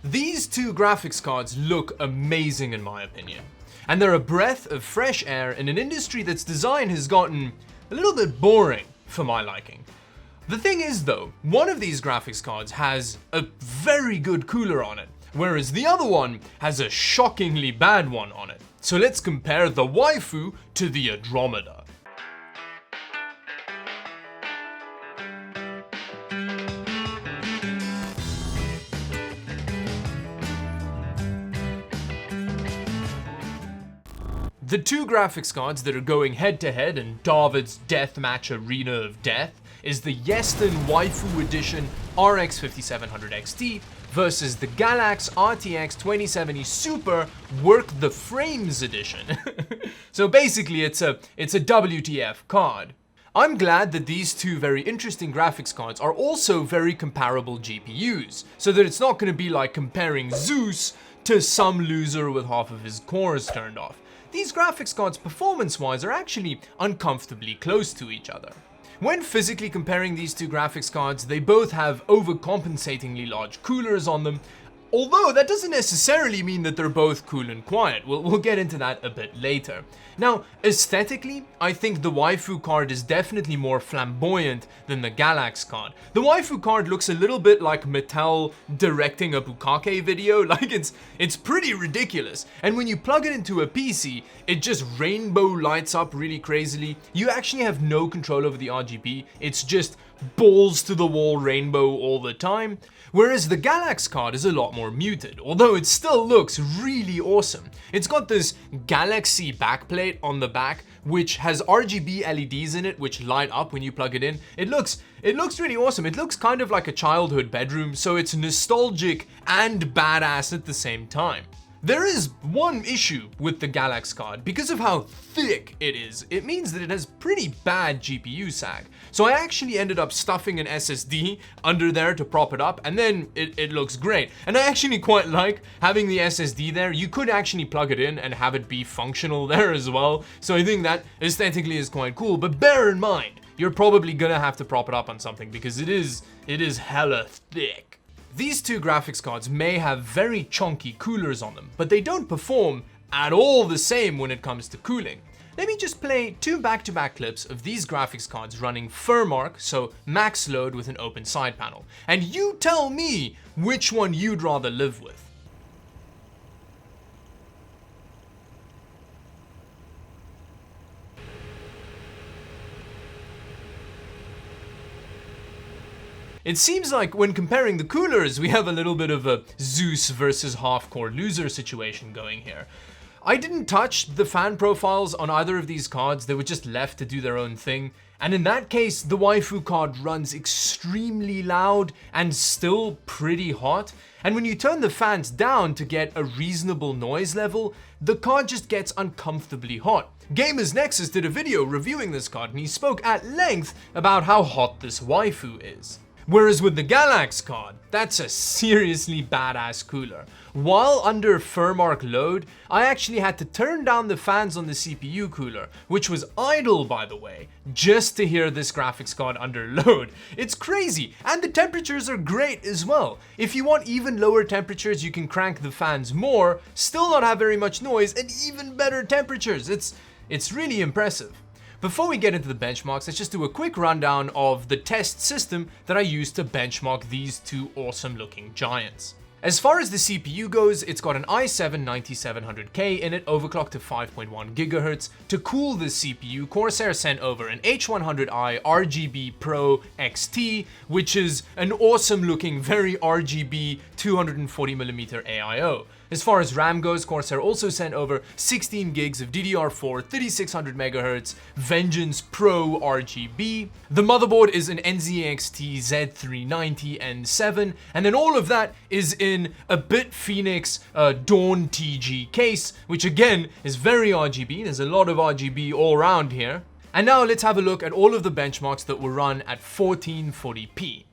These two graphics cards look amazing in my opinion, and they're a breath of fresh air in an industry that's design has gotten a little bit boring for my liking. The thing is though, one of these graphics cards has a very good cooler on it, whereas the other one has a shockingly bad one on it. So let's compare the Waifu to the Andromeda. The two graphics cards that are going head to head in Dawid's deathmatch arena of death is the Yeston Waifu Edition RX 5700 XT versus the Galax RTX 2070 Super Work the Frames Edition. So basically it's a WTF card. I'm glad that these two very interesting graphics cards are also very comparable GPUs, so that it's not going to be like comparing Zeus to some loser with half of his cores turned off. These graphics cards performance-wise are actually uncomfortably close to each other. When physically comparing these two graphics cards, they both have overcompensatingly large coolers on them, although that doesn't necessarily mean that they're both cool and quiet. We'll get into that a bit later. Now, aesthetically, I think the Waifu card is definitely more flamboyant than the Galax card. The Waifu card looks a little bit like Mattel directing a Bukake video, like it's pretty ridiculous. And when you plug it into a PC, it just rainbow lights up really crazily. You actually have no control over the RGB, it's just balls to the wall rainbow all the time. Whereas the Galax card is a lot more muted, although it still looks really awesome. It's got this Galaxy backplate on the back, which has RGB LEDs in it, which light up when you plug it in. It looks really awesome. It looks kind of like a childhood bedroom, so it's nostalgic and badass at the same time. There is one issue with the Galax card. Because of how thick it is, it means that it has pretty bad GPU sag. So I actually ended up stuffing an SSD under there to prop it up, and then it looks great. And I actually quite like having the SSD there. You could actually plug it in and have it be functional there as well. So I think that aesthetically is quite cool, but bear in mind, you're probably gonna have to prop it up on something because it is hella thick. These two graphics cards may have very chunky coolers on them, but they don't perform at all the same when it comes to cooling. Let me just play two back-to-back clips of these graphics cards running FurMark, so max load with an open side panel. And you tell me which one you'd rather live with. It seems like when comparing the coolers, we have a little bit of a Zeus versus half-core loser situation going here. I didn't touch the fan profiles on either of these cards, they were just left to do their own thing. And in that case, the Waifu card runs extremely loud and still pretty hot. And when you turn the fans down to get a reasonable noise level, the card just gets uncomfortably hot. Gamers Nexus did a video reviewing this card and he spoke at length about how hot this Waifu is. Whereas with the Galax card, that's a seriously badass cooler. While under FurMark load, I actually had to turn down the fans on the CPU cooler, which was idle by the way, just to hear this graphics card under load. It's crazy, and the temperatures are great as well. If you want even lower temperatures, you can crank the fans more, still not have very much noise, and even better temperatures. It's really impressive. Before we get into the benchmarks, let's just do a quick rundown of the test system that I used to benchmark these two awesome looking giants. As far as the CPU goes, it's got an i7-9700K in it, overclocked to 5.1 GHz. To cool the CPU, Corsair sent over an H100i RGB Pro XT, which is an awesome looking, very RGB 240mm AIO. As far as RAM goes, Corsair also sent over 16 gigs of DDR4 3600 MHz Vengeance Pro RGB. The motherboard is an NZXT Z390 N7, and then all of that is in a BitPhoenix Dawn TG case, which again is very RGB. There's a lot of RGB all around here. And now let's have a look at all of the benchmarks that were run at 1440p.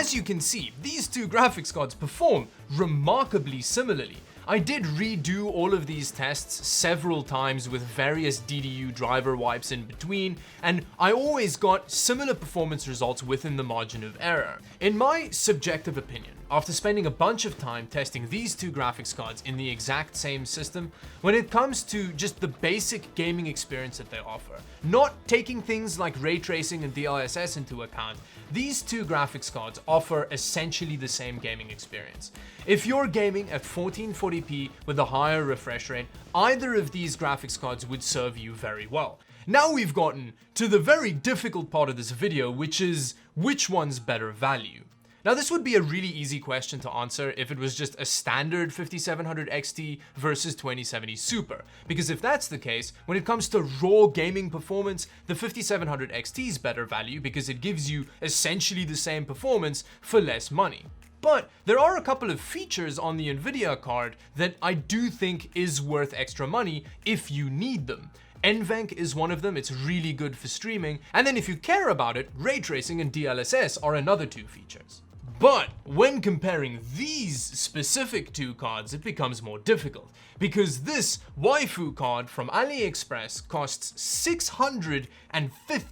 as you can see, these two graphics cards perform remarkably similarly. I did redo all of these tests several times with various DDU driver wipes in between, and I always got similar performance results within the margin of error. In my subjective opinion, after spending a bunch of time testing these two graphics cards in the exact same system, when it comes to just the basic gaming experience that they offer, not taking things like ray tracing and DLSS into account, these two graphics cards offer essentially the same gaming experience. If you're gaming at 1440p with a higher refresh rate, either of these graphics cards would serve you very well. Now we've gotten to the very difficult part of this video, which is which one's better value. Now this would be a really easy question to answer if it was just a standard 5700 XT versus 2070 Super, because if that's the case, when it comes to raw gaming performance, the 5700 XT is better value because it gives you essentially the same performance for less money. But there are a couple of features on the Nvidia card that I do think is worth extra money if you need them. NVENC is one of them, it's really good for streaming, and then if you care about it, ray tracing and DLSS are another two features. But when comparing these specific two cards, it becomes more difficult, because this waifu card from AliExpress costs $650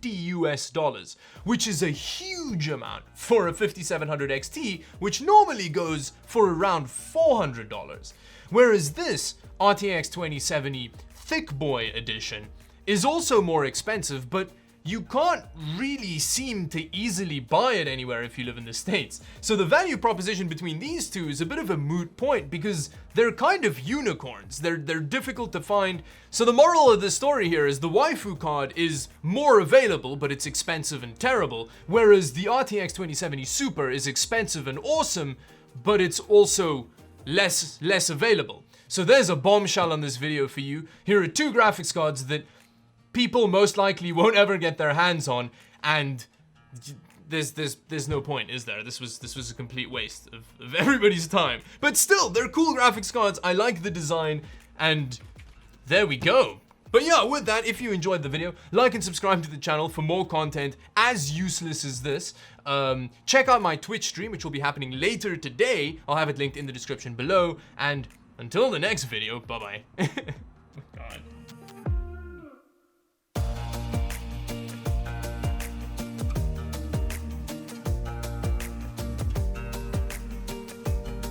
US, which is a huge amount for a 5700 XT, which normally goes for around $400. Whereas this RTX 2070 Thick Boy edition is also more expensive, but you can't really seem to easily buy it anywhere if you live in the States. So the value proposition between these two is a bit of a moot point because they're kind of unicorns. They're difficult to find. So the moral of the story here is the waifu card is more available, but it's expensive and terrible, whereas the RTX 2070 Super is expensive and awesome, but it's also less available. So there's a bombshell on this video for you. Here are two graphics cards that people most likely won't ever get their hands on, and there's no point, is there? This was a complete waste of everybody's time. But still, they're cool graphics cards. I like the design, and there we go. But yeah, with that, if you enjoyed the video, like and subscribe to the channel for more content as useless as this. Check out my Twitch stream, which will be happening later today. I'll have it linked in the description below, and until the next video, bye-bye.